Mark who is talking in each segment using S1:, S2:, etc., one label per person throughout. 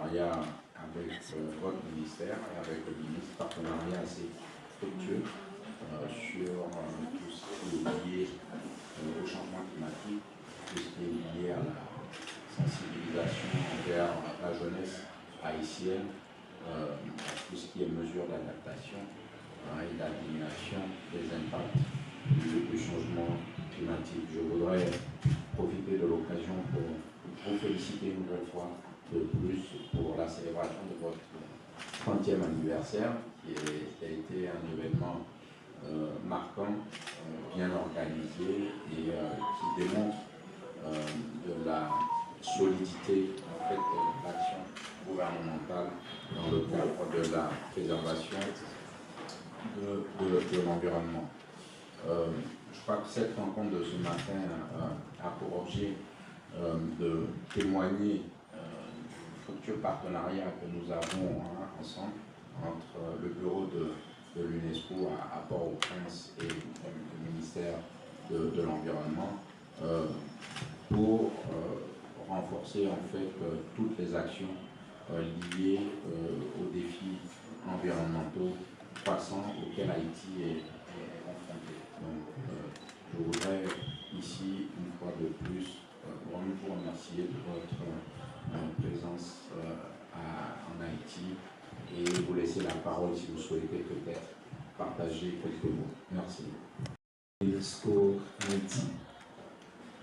S1: partenariat avec votre ministère et avec le ministre, partenariat assez fructueux sur tout ce qui est lié au changement climatique, tout ce qui est lié à la sensibilisation envers la jeunesse haïtienne, tout ce qui est mesures d'adaptation et d'atténuation des impacts du changement climatique. Je voudrais profiter de l'occasion pour vous féliciter une nouvelle fois de plus pour la célébration de votre 30e anniversaire, qui a été un événement marquant, bien organisé et qui démontre de la solidité en fait, de l'action gouvernementale dans le cadre de la préservation de l'environnement. Je crois que cette rencontre de ce matin a pour objet de témoigner du fructueux partenariat que nous avons ensemble entre le bureau de l'UNESCO à Port-au-Prince et le ministère de l'Environnement pour renforcer en fait toutes les actions liées aux défis environnementaux croissants auxquels Haïti est confronté. Donc, je voudrais ici, une fois de plus, vraiment vous remercier de votre présence en Haïti et vous laisser la parole si vous souhaitez peut-être partager quelques mots. Merci.
S2: UNESCO Haïti,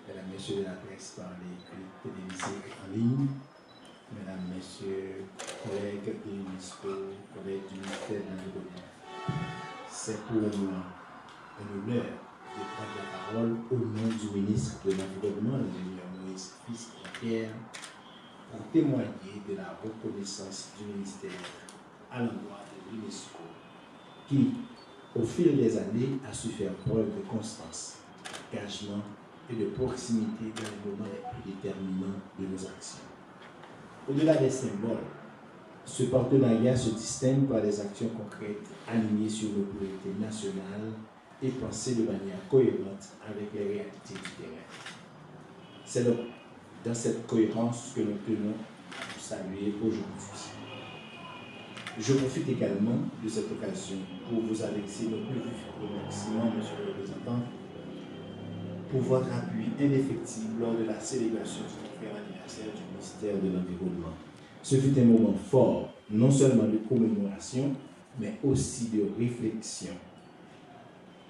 S2: mesdames, messieurs de la presse par les télévisés en ligne, mesdames, messieurs, collègues de l'UNESCO, collègues du ministère de l'Environnement. C'est pour moi un honneur de prendre la parole au nom du ministre de l'Environnement, l'ingénieur Moïse Fils Jean-Pierre, pour témoigner de la reconnaissance du ministère à l'endroit de l'UNESCO, qui, au fil des années, a su faire preuve de constance, d'engagement et de proximité dans les moments les plus déterminants de nos actions. Au-delà des symboles, ce partenariat se distingue par des actions concrètes alignées sur nos priorités nationales et pensées de manière cohérente avec les réalités du terrain. C'est donc dans cette cohérence que nous tenons à vous saluer aujourd'hui. Je profite également de cette occasion pour vous adresser nos plus vifs remerciements, Monsieur le Représentant, pour votre appui indéfectible lors de la célébration du 30e anniversaire du ministère de l'Environnement. Ce fut un moment fort, non seulement de commémoration, mais aussi de réflexion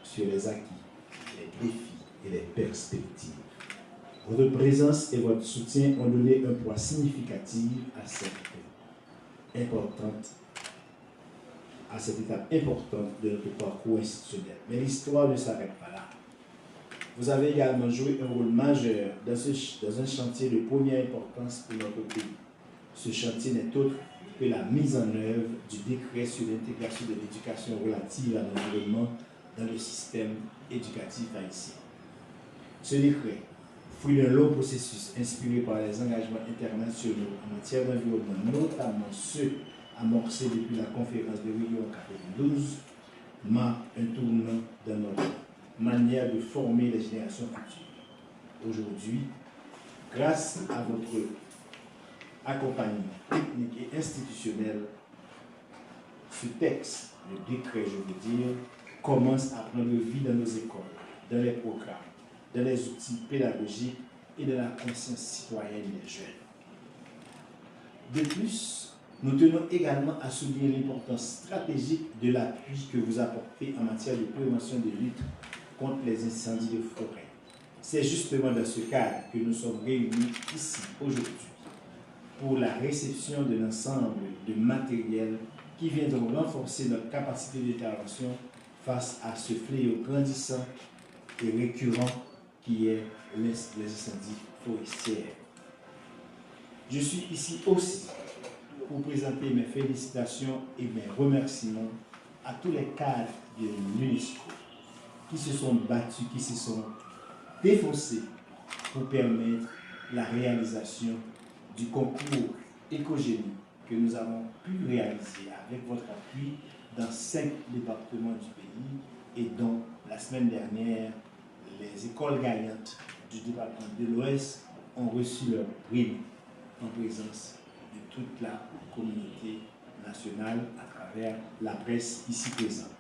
S2: sur les acquis, les défis et les perspectives. Votre présence et votre soutien ont donné un poids significatif à cette étape importante de notre parcours institutionnel. Mais l'histoire ne s'arrête pas là. Vous avez également joué un rôle majeur dans un chantier de première importance pour notre pays. Ce chantier n'est autre que la mise en œuvre du décret sur l'intégration de l'éducation relative à l'environnement dans le système éducatif haïtien. Ce décret, fruit d'un long processus inspiré par les engagements internationaux en matière d'environnement, notamment ceux amorcés depuis la conférence de Rio en 1992, marque un tournant dans notre manière de former les générations futures. Aujourd'hui, grâce à votre accompagnement technique et institutionnel, ce texte, le décret, je veux dire, commence à prendre vie dans nos écoles, dans les programmes, dans les outils pédagogiques et dans la conscience citoyenne des jeunes. De plus, nous tenons également à souligner l'importance stratégique de l'appui que vous apportez en matière de prévention de lutte contre les incendies de forêt. C'est justement dans ce cadre que nous sommes réunis ici aujourd'hui pour la réception de l'ensemble de matériel qui viendront renforcer notre capacité d'intervention face à ce fléau grandissant et récurrent qui est les incendies forestiers. Je suis ici aussi pour présenter mes félicitations et mes remerciements à tous les cadres de l'UNESCO qui se sont battus, qui se sont défoncés pour permettre la réalisation du concours écogénie que nous avons pu réaliser avec votre appui dans 5 départements du pays et dont la semaine dernière, les écoles gagnantes du département de l'Ouest ont reçu leur prime en présence de toute la communauté nationale à travers la presse ici présente.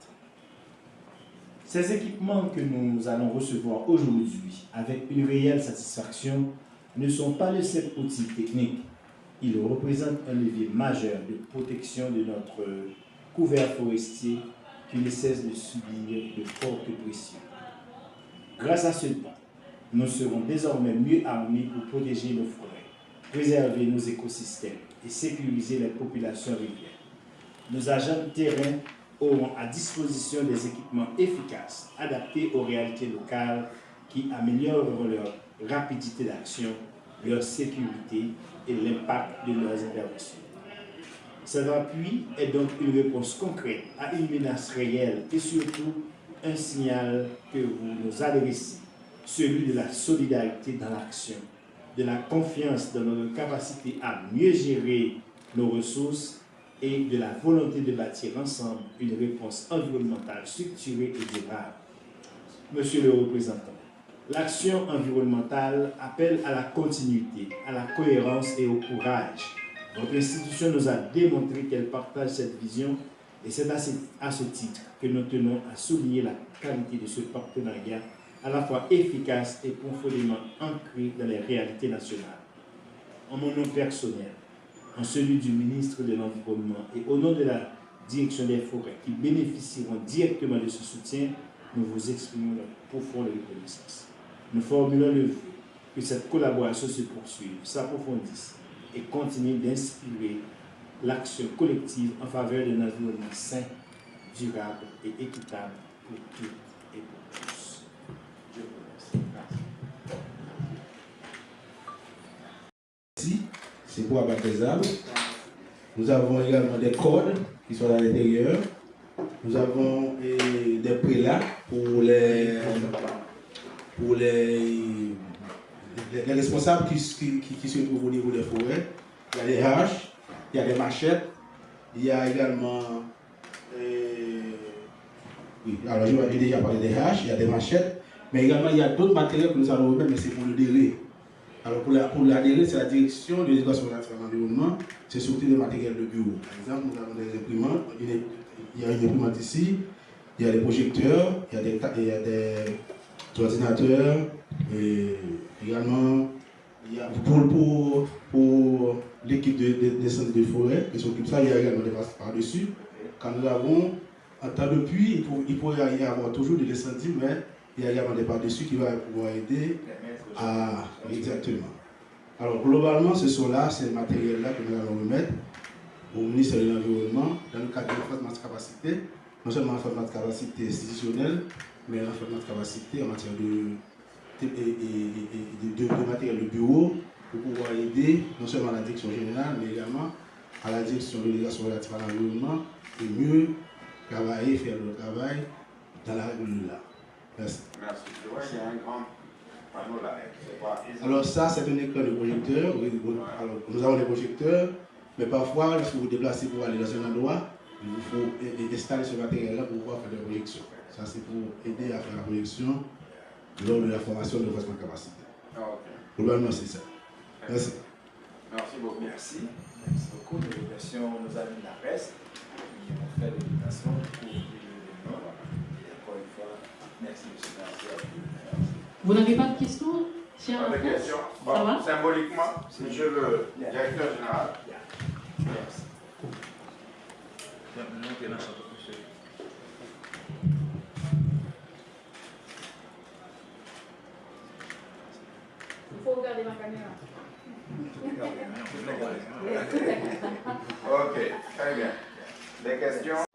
S2: Ces équipements que nous allons recevoir aujourd'hui avec une réelle satisfaction ne sont pas de simples outils techniques. Ils représentent un levier majeur de protection de notre couvert forestier qui ne cesse de subir de fortes pressions. Grâce à ce plan, nous serons désormais mieux armés pour protéger nos forêts, préserver nos écosystèmes et sécuriser les populations riveraines. Nos agents de terrain auront à disposition des équipements efficaces, adaptés aux réalités locales, qui amélioreront leur rapidité d'action, leur sécurité et l'impact de leurs interventions. Cet appui est donc une réponse concrète à une menace réelle et surtout un signal que vous nous adressez, celui de la solidarité dans l'action, de la confiance dans notre capacité à mieux gérer nos ressources et de la volonté de bâtir ensemble une réponse environnementale structurée et durable. Monsieur le représentant, l'action environnementale appelle à la continuité, à la cohérence et au courage. Votre institution nous a démontré qu'elle partage cette vision et c'est à ce titre que nous tenons à souligner la qualité de ce partenariat à la fois efficace et profondément ancré dans les réalités nationales. En mon nom personnel, en celui du ministre de l'Environnement et au nom de la Direction des forêts qui bénéficieront directement de ce soutien, nous vous exprimons notre profonde reconnaissance. Nous formulons le vœu que cette collaboration se poursuive, s'approfondisse et continue d'inspirer l'action collective en faveur d'un environnement sain, durable et équitable pour toutes et pour tous. Je vous remercie.
S3: Ici, c'est pour abattre les arbres. Nous avons également des cordes qui sont à l'intérieur. Nous avons des prélats pour les responsables qui se trouvent au niveau des forêts. Il y a des haches, il y a des machettes, il y a également, oui, alors j'ai déjà parlé des haches, il y a des machettes, mais également il y a d'autres matériels que nous allons remettre, mais c'est pour le délai. Alors pour la délai, c'est la direction de l'éducation nationale de l'environnement, c'est surtout des matériels de bureau. Par exemple, nous avons des imprimantes, il y a une imprimante ici, il y a des projecteurs, il y a des ordinateurs, et également il y a pour l'équipe des centres de forêt qui s'occupe de ça, il y a également des vases par-dessus. Quand nous avons en temps de pluie, il pourrait y avoir toujours des incendies, mais il y a également des par-dessus qui vont pouvoir aider à... Exactement. Alors globalement, ce sont là, ces matériels-là que nous allons remettre au ministère de l'Environnement dans le cadre de renforcement de capacité, non seulement renforcement de capacité institutionnelle, mais renforcement de capacité en matière de matériel de bureau pour pouvoir aider non seulement la direction générale, mais également à la direction de l'élégation relative à l'environnement et mieux travailler, faire le travail dans la règle là. Merci.
S1: Merci. Je vois qu'il y a un grand panneau là.
S3: Alors ça, c'est un écran de projecteur. Alors, nous avons des projecteurs, mais parfois, lorsque vous vous déplacez pour aller dans un endroit, il vous faut installer ce matériel-là pour pouvoir faire des projections. Ça, c'est pour aider à faire la projection lors de la formation de renforcement de capacité. Globalement, c'est ça. Merci.
S1: Merci beaucoup.
S2: Merci. Merci beaucoup. Nous remercions nos amis de la presse qui ont fait l'invitation pour l'événement. Et encore une fois, merci, monsieur. Merci.
S4: Vous n'avez pas de questions, cher
S1: Pas de
S4: Alphonse?
S1: questions.
S4: Ça
S1: Bon,
S4: va?
S1: symboliquement, monsieur le directeur général.
S2: Merci.
S5: Il faut regarder ma caméra.
S1: Ok, très bien. Des questions?